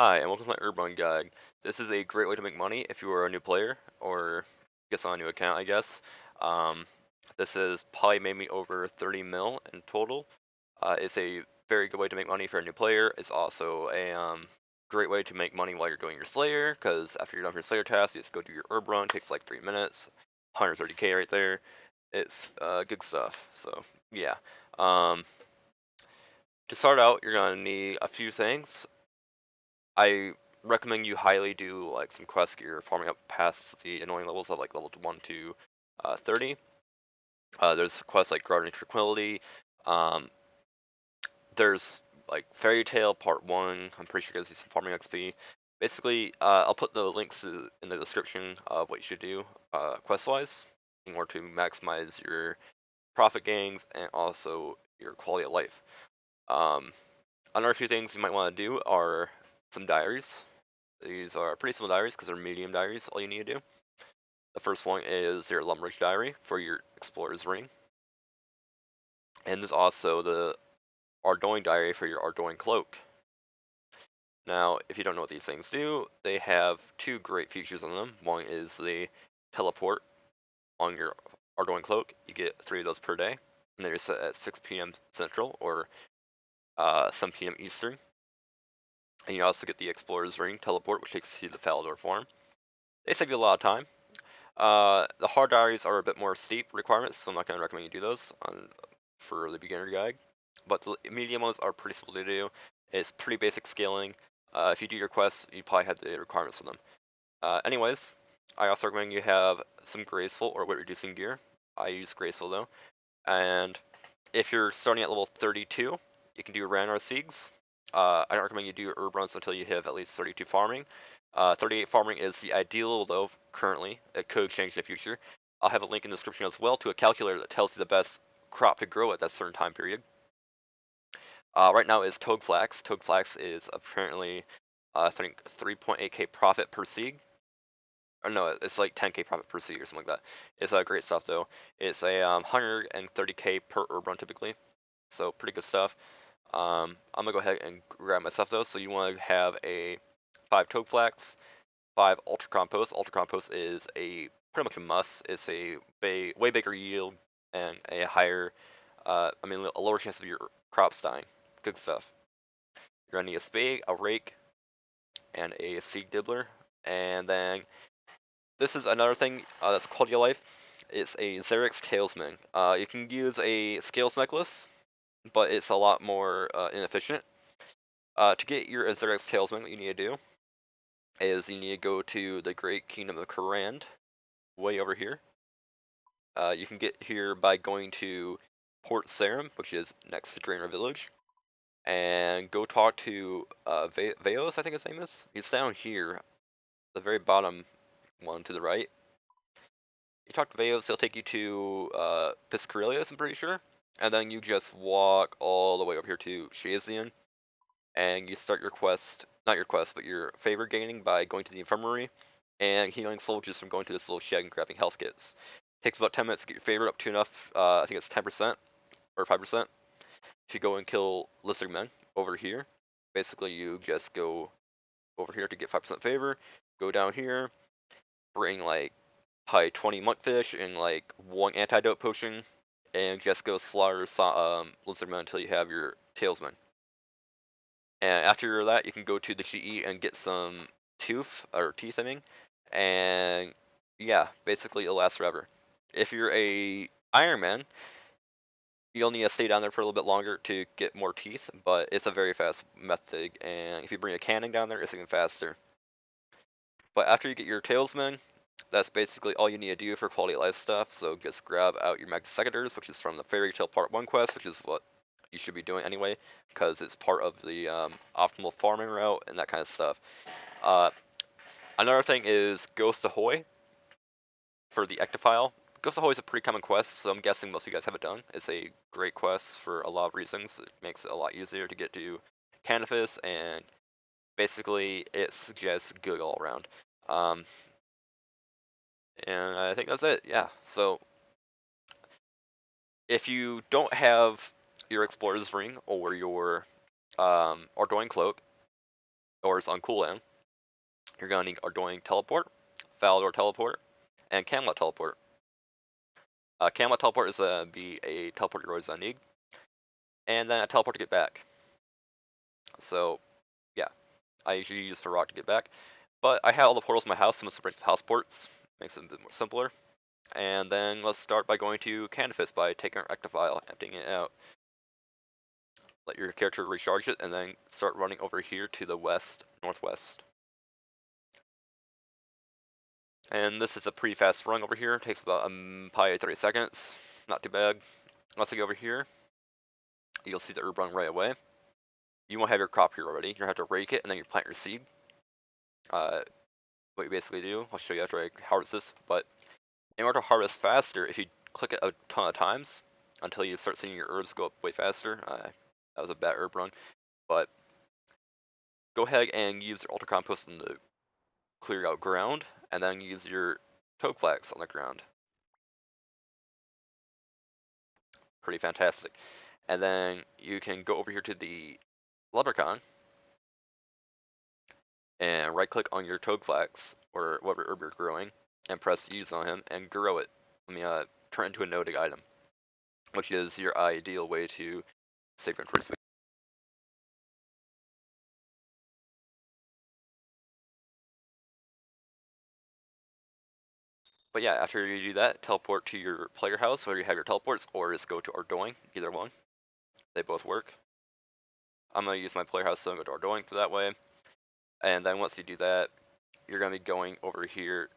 Hi, and welcome to my Herb Run guide. This is a great way to make money if you are a new player or just on a new account, I guess. Um, this has probably made me over 30 mil in total. It's a very good way to make money for a new player. It's also a great way to make money while you're doing your Slayer, because after you're done with your Slayer task, you just go do your Herb Run. Takes like 3 minutes, 130k right there. It's good stuff. So yeah. Um, to start out, you're gonna need a few things. I recommend you highly do like some quest gear, farming up past the annoying levels of like level 1 to 30. There's quests like Gardening Tranquility. Um, there's like Fairy Tale Part 1. I'm pretty sure gives you some farming XP. Basically, I'll put the links in the description of what you should do quest wise in order to maximize your profit gains and also your quality of life. Um, Another few things you might want to do are some diaries. These are pretty simple diaries because they're medium diaries, all you need to do. The first one is your Lumbridge diary for your Explorer's Ring. And there's also the Ardougne diary for your Ardougne cloak. Now, if you don't know what these things do, they have two great features on them. One is the teleport on your Ardougne cloak. You get 3 of those per day. And they're set at 6 p.m. Central or 7 p.m. Eastern. And you also get the Explorer's Ring teleport, which takes you to the falador farm. They save you a lot of time. The hard diaries are a bit more steep requirements, so I'm not going to recommend you do those for the beginner guide. But the medium ones are pretty simple to do. It's pretty basic scaling. If you do your quests, you probably have the requirements for them. Anyways, I also recommend you have some graceful or weight reducing gear. I use graceful though. And if you're starting at level 32, you can do Ranar Siegs. I don't recommend you do herb runs until you have at least 32 farming. 38 farming is the ideal though currently. It could change in the future. I'll have a link in the description as well to a calculator that tells you the best crop to grow at that certain time period. Right now is Toad Flax. Toad Flax is apparently, I think 3.8k profit per seed. Or no, it's like 10k profit per seed or something like that. It's great stuff though. It's a 130k per herb run typically, so pretty good stuff. I'm gonna go ahead and grab my stuff though. So you want to have a 5 Toad Flax, 5 Ultra Compost. Ultra Compost is a pretty much a must. It's a way bigger yield and a higher, a lower chance of your crops dying. Good stuff. You're gonna need a spade, a rake, and a seed dibbler. And then this is another thing that's quality of life. It's a Xerix Talesman. You can use a Scales Necklace, but it's a lot more inefficient. To get your Xerix Talesman, what you need to do is you need to go to the Great Kingdom of Karand, way over here. You can get here by going to Port Sarum, which is next to Draynor Village, and go talk to Veos, I think his name is. He's down here, the very bottom one to the right. You talk to Veos, he'll take you to Piscarilius, I'm pretty sure. And then you just walk all the way over here to Shazian, and you start your quest, not your quest, but your favor gaining by going to the infirmary and healing soldiers from going to this little shed and grabbing health kits. Takes about 10 minutes to get your favor up to enough, I think it's 10% or 5%. If you go and kill lizard men over here, basically you just go over here to get 5% favor, go down here, bring like probably 20 monkfish and like 1 antidote potion, and just go slaughter lizard men until you have your talesman. And after that, you can go to the GE and get some teeth, I mean, and yeah, basically it'll last forever. If you're a Iron Man, you'll need to stay down there for a little bit longer to get more teeth, but it's a very fast method, and if you bring a cannon down there, it's even faster. But after you get your Talesman, that's basically all you need to do for quality of life stuff, so just grab out your Mega Secators, which is from the Fairy Tale Part 1 quest, which is what you should be doing anyway, because it's part of the optimal farming route and that kind of stuff. Uh, Another thing is Ghost Ahoy for the Ectophile. Ghost Ahoy is a pretty common quest, so I'm guessing most of you guys have it done. It's a great quest for a lot of reasons. It makes it a lot easier to get to Canifis, and basically it's just good all around. Um, and I think that's it. Yeah. So if you don't have your Explorer's Ring or your Ardougne Cloak, or it's on cooldown, you're gonna need Ardougne teleport, falador teleport, and Camelot teleport. Camelot teleport is be a teleport you're always gonna need, and then a teleport to get back. So yeah, I usually use for rock to get back, but I have all the portals in my house, so I'm gonna bring some house ports, makes it a bit more simpler. And then let's start by going to Canvas by taking our Ectovile, emptying it out. Let your character recharge it, and then start running over here to the west, northwest. And this is a pretty fast run over here. It takes about probably 30 seconds. Not too bad. Once you go over here, you'll see the herb run right away. You won't have your crop here already. You're gonna have to rake it, and then you plant your seed. What you basically do, I'll show you after I harvest this, but in order to harvest faster, if you click it a ton of times until you start seeing your herbs go up way faster, that was a bad herb run, but go ahead and use your ultra compost in the clear out ground, and then use your toadflax on the ground. Pretty fantastic. And then you can go over here to the leprechaun and right click on your toadflax or whatever herb you're growing and press use on him and grow it. Let me turn it into a noted item, which is your ideal way to save your fruit. But yeah, after you do that, teleport to your player house where you have your teleports, or just go to Ardougne, either one. They both work. I'm going to use my player house, so I'm going to go to Ardougne for that way. And then once you do that, you're going to be going over here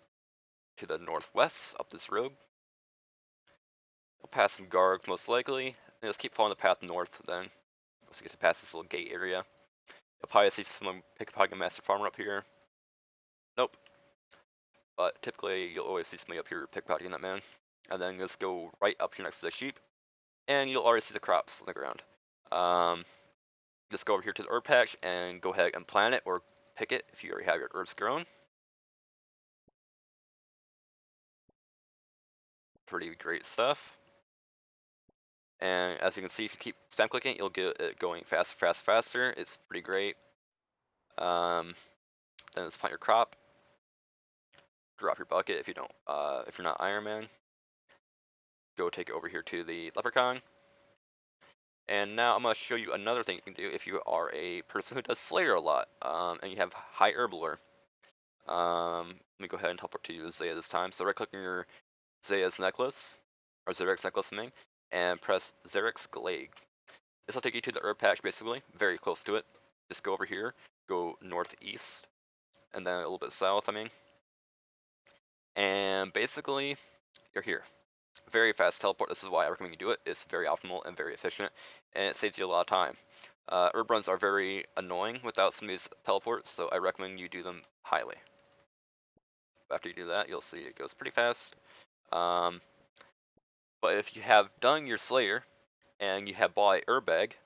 to the northwest, up this road. You'll pass some guards most likely, and just keep following the path north then. Once you get to pass this little gate area. You'll probably see someone pickpocketing Master Farmer up here. Nope. But typically, you'll always see somebody up here pickpocketing that man. And then just go right up here next to the sheep, and you'll already see the crops on the ground. Just go over here to the herb patch and go ahead and plant it or pick it if you already have your herbs grown. Pretty great stuff. And as you can see, if you keep spam clicking, you'll get it going faster. It's pretty great. Then let's plant your crop. Drop your bucket if you don't, if you're not Iron Man. Go take it over here to the leprechaun. And now I'm gonna show you another thing you can do if you are a person who does Slayer a lot, and you have high herb lore. Let me go ahead and teleport to you Zaya this time. So right click on your Zaya's necklace, or Zerek's necklace, I mean, and press Zerek's Glade. This will take you to the herb patch, basically, very close to it. Just go over here, go northeast, and then a little bit south, I mean. And basically, you're here. Very fast teleport, this is why I recommend you do it. It's very optimal and very efficient, and it saves you a lot of time. Herb runs are very annoying without some of these teleports, so I recommend you do them highly. After you do that, you'll see it goes pretty fast. But if you have done your Slayer, and you have bought a herb bag,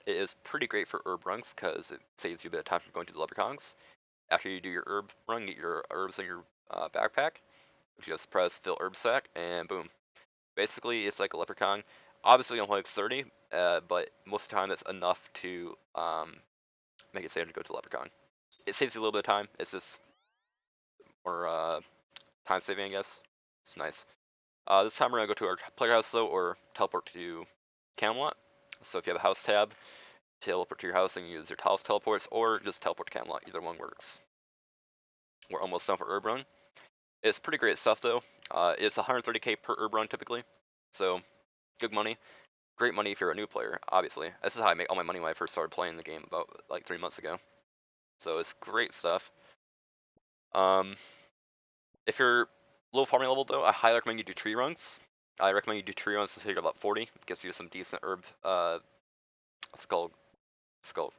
it is pretty great for herb runs because it saves you a bit of time from going to the leprechauns. After you do your herb run, get your herbs in your backpack. Just press fill herb sack, and boom. Basically, it's like a leprechaun. Obviously, only like 30, but most of the time that's enough to make it safe to go to the leprechaun. It saves you a little bit of time. It's just more time saving, I guess. It's nice. This time we're gonna go to our player house though, or teleport to Camelot. So if you have a house tab, teleport to your house and use your house teleports, or just teleport to Camelot. Either one works. We're almost done for herb run. It's pretty great stuff though. It's 130k per herb run typically, so good money. Great money if you're a new player, obviously. This is how I make all my money when I first started playing the game about like 3 months ago. So it's great stuff. If you're low farming level though, I highly recommend you do tree runs. I recommend you do tree runs until you're about 40. It gets you some decent herb. What's it called? It's called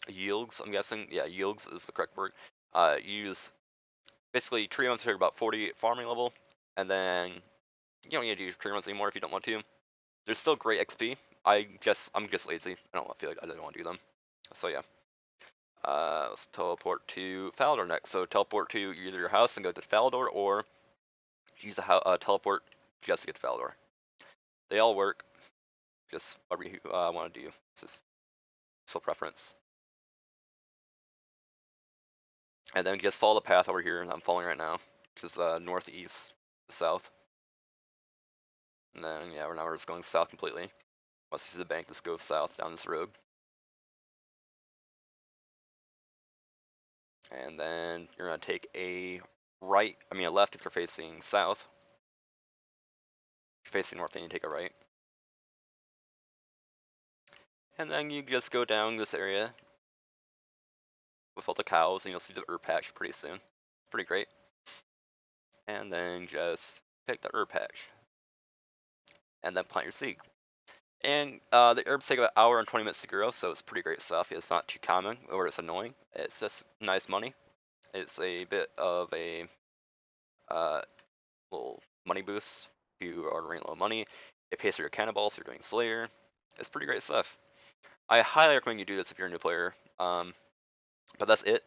yields. I'm guessing. Yeah, yields is the correct word. Use basically tree runs until you're about 40 farming level, and then you don't need to do tree runs anymore if you don't want to. There's still great XP. I'm just lazy. I don't feel like I don't want to do them. So yeah. Let's teleport to Falador next. So teleport to either your house and go to Falador, or use a teleport just to get to Falador. They all work. Just whatever you want to do. It's just still preference. And then just follow the path over here I'm following right now, which is northeast, south. And then yeah, we're just going south completely. Once you see the bank, just go south down this road. And then you're gonna take a left if you're facing south. If you're facing north, then you take a right. And then you just go down this area with all the cows, and you'll see the herb patch pretty soon. Pretty great. And then just pick the herb patch, and then plant your seed. And the herbs take about an hour and 20 minutes to grow, so it's pretty great stuff. It's not too common or it's annoying. It's just nice money. It's a bit of a uh, little money boost if you are running low money. It pays for your cannonballs if you're doing Slayer. It's pretty great stuff. I highly recommend you do this if you're a new player. But that's it.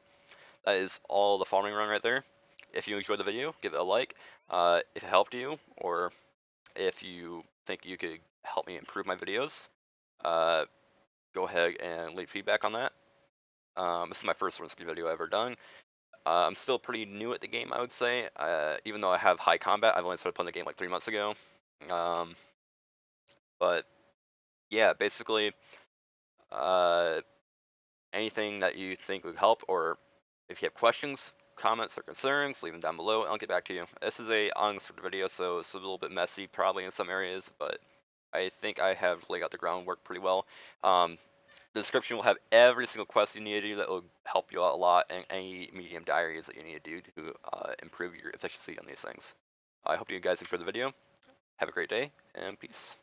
That is all the farming run right there. If you enjoyed the video, give it a like. If it helped you, or if you think you could help me improve my videos, uh, go ahead and leave feedback on that. This is my first Rinsky video I've ever done. I'm still pretty new at the game, I would say. Even though I have high combat, I've only started playing the game like 3 months ago. But yeah, basically, uh, anything that you think would help, or if you have questions, comments, or concerns, leave them down below and I'll get back to you. This is a unscripted video, so it's a little bit messy probably in some areas, but I think I have laid out the groundwork pretty well. The description will have every single quest you need to do that will help you out a lot, and any medium diaries that you need to do to improve your efficiency on these things. I hope you guys enjoyed the video. Have a great day, and peace.